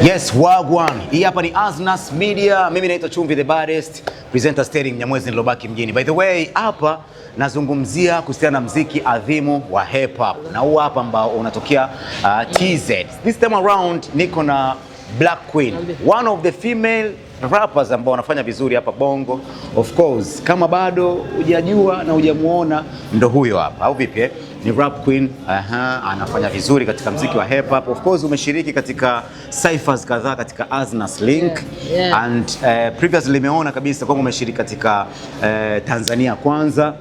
Yes, wagwan. Hii hapa ni Aznas Media. Mimi naitwa Chumvi the baddest, presenter Sterling Mnyamwezi nilobaki mjini. By the way, hapa nazungumzia kuhusiana na muziki adhimu wa hip hop. Na huu hapa ambao unatokea TZ. This time around niko na Black Queen, one of the female rappers ambao wanafanya vizuri hapa Bongo. Of course, kama bado hujajua na hujamuona, ndo huyo hapa. Au vipi? Ni Rap Queen, anafanya vizuri katika muziki wa hip hop. Of course umeshiriki katika cyphers kadhaa katika Aznas Link, and previously nimeona kabisa kwamba umeshiriki katika Tanzania Kwanza.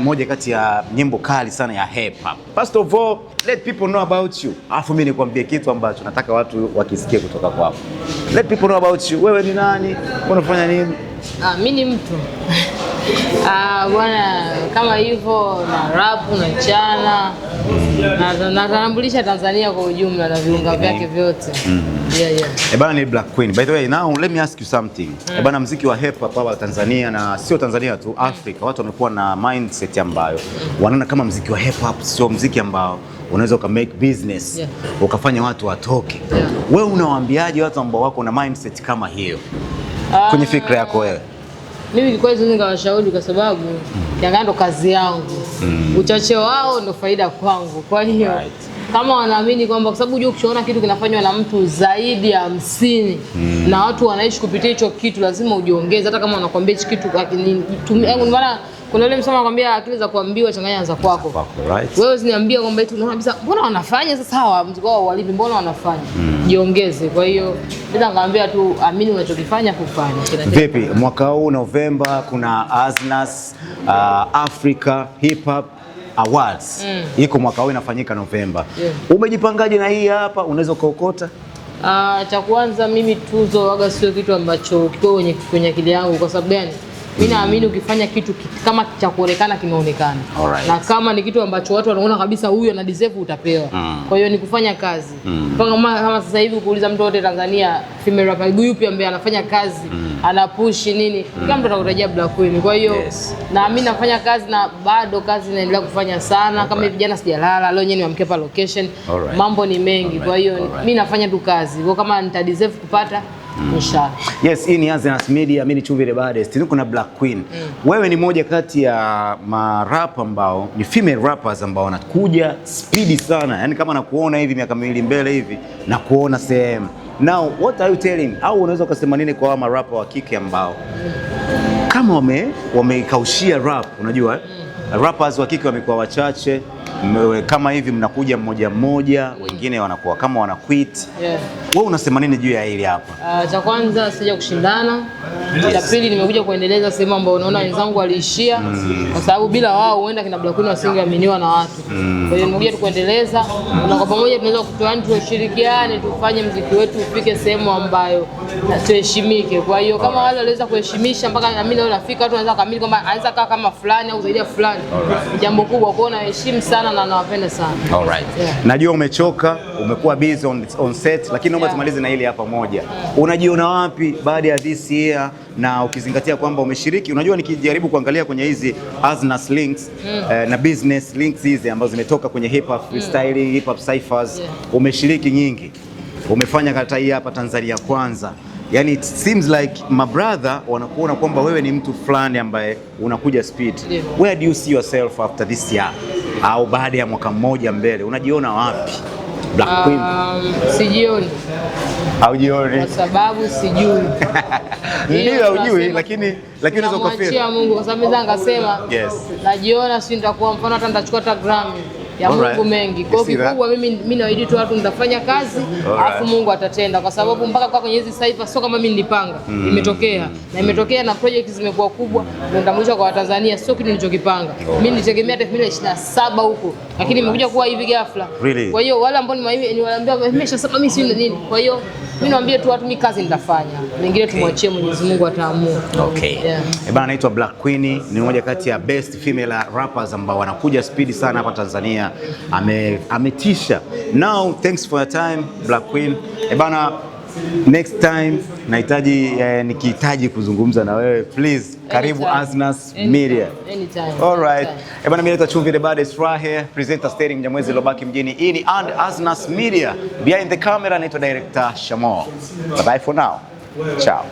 Moja kati ya nyimbo kali sana ya hip hop. First of all, let people know about you. Alafu mimi nikwambie kitu ambacho nataka watu wakisikie kutoka kwako. Let people know about you. Wewe ni nani? Unafanya nini? Mimi ni mtu. Bwana kama hivyo na rap na chana na natambulisha Tanzania kwa ujumla na viunga vyake vyote. Bana ni Black Queen. By the way, now let me ask you something. Bana muziki wa hip hop hapa Tanzania na sio Tanzania tu, Afrika, watu wamekuwa na mindset ambayo wanaona kama muziki wa hip hop sio muziki ambao unaweza uka make business, ukafanya watu watoke. Wewe unawaambiaje watu ambao wako na mindset kama hiyo kwenye fikra yako wewe? Mimi kwa hizo ningawashauri kwa sababu yanga ndo kazi yangu. Uchache wao ndo faida kwangu. Kwa hiyo kama wanaamini kwamba kwa sababu unajua ukiona kitu kinafanywa na mtu zaidi ya 50 na watu wanaishi kupitia hicho kitu, lazima ujiongeze. Hata kama unakwambia hicho kitu maana kuna yule msema anakuambia akili za kuambiwa changanya za kwako. Wewe usiniambie kwamba eti unaona kabisa mbona wanafanya sasa hawa mziki wao walipi, mbona wanafanya? Jiongeze. Kwa hiyo bila ngambia tu amini unachokifanya kufanya. Vipi mwaka huu November kuna Aznas Africa Hip Hop Awards. Iko mwaka huu inafanyika November. Umejipangaje na hii hapa? Unaweza kuokota? Cha kwanza mimi tuzo waga sio kitu ambacho kiko kwenye akili yangu. Kwa sababu gani? Mimi naamini ukifanya kitu kama cha kuonekana kimeonekana. Na kama ni kitu ambacho watu wanaona kabisa huyu ana deserve utapewa. Kwa hiyo ni kufanya kazi. Kama sasa hivi kuuliza mtu wote Tanzania female rapper yupi ambaye anafanya kazi, ana push nini, kila mtu atakutajia Black Queen. Kwa hiyo na mimi nafanya kazi na bado kazi inaendelea kufanya sana. Kama hivi jana sijalala, leo nyenye niamke pa location. Mambo ni mengi. Kwa hiyo mimi nafanya tu kazi. Kwa kama nita deserve kupata inshallah. Yes, hii ni Aznas Media, mimi ni Chumvi the baddest. Niko na Black Queen. Wewe ni moja kati ya marap ambao ni female rappers ambao wanakuja speedy sana. Yaani kama nakuona hivi miaka miwili mbele hivi na kuona sehemu. Now, what are you telling? Au unaweza kusema nini kwa marapa wa kike ambao kama wamekaushia rap, unajua rappers wa kike wamekuwa wachache, kama hivi mnakuja mmoja mmoja, wengine wanakuwa kama wana quit. Wewe unasema nini juu ya hili hapa? Cha kwanza sija kushindana. Cha pili nimekuja kuendeleza sehemu ambayo unaona wenzangu waliishia, kwa sababu bila wao huenda kina Black Queen wasingeaminiwa na watu. Kwa hiyo nimekuja kuendeleza na kwa pamoja tunaweza kutoa tushirikiane tufanye muziki wetu ufike sehemu ambayo tuheshimike. Kwa hiyo kama wale waliweza kuheshimisha mpaka na mimi leo nafika, watu wanaweza kamili kwamba anaweza kaa kama fulani au zaidi ya fulani. Jambo kubwa kuona heshima sana na nawapenda sana. Najua umechoka, umekuwa busy on set, lakini naomba tumalize na hili hapa moja. Unajiona wapi baada ya this year, na ukizingatia kwamba umeshiriki, unajua nikijaribu kuangalia kwenye hizi Aznas links na business links hizi ambazo zimetoka kwenye hip hop freestyling, hip hop cyphers, umeshiriki nyingi. Umefanya kata hii hapa Tanzania Kwanza. Yani it seems like my brother wanakuona kwamba wewe ni mtu fulani ambaye unakuja speed. Where do you see yourself after this year? Au baada ya mwaka mmoja mbele, unajiona wapi? Black Queen. Sijioni. Haujioni? Kwa sababu sijui. Ndio hujui, lakini unaweza kufeel. Mwachia Mungu, kwa sababu mimi ngasema najiona si nitakuwa mfano hata nitachukua hata Grammy ya Mungu mengi. Kwa kikubwa mimi naahidi tu watu nitafanya kazi, alafu Mungu atatenda, kwa sababu mpaka kwa kwenye hizi cypher sio kama mimi nilipanga, imetokea. Na imetokea na projects zimekuwa kubwa, ndio nitambulisha kwa Watanzania, sio kitu nilichokipanga. Mimi nilitegemea 2027 huko, lakini imekuja kuwa hivi ghafla. Kwa hiyo wale ambao niwaambia nimeshasema mimi si nini. Kwa hiyo mimi naambia tu watu mimi kazi nitafanya. Mengine tumwachie Mwenyezi Mungu ataamua. Bana, naitwa Black Queen, ni mmoja kati ya best female rappers ambao wanakuja speed sana hapa Tanzania. Ametisha. Now, thanks for your time Black Queen. Bana, Next time nikihitaji kuzungumza na wewe, please karibu Asnas Media. Anytime. All right. Bwana, mimi naitwa Chumvi the Baddest right here, presenter steering Mnyamwezi Lobaki Mjini. Hii ni Asnas Media. Behind the camera naitwa director Shamo. Bye bye for now. Ciao.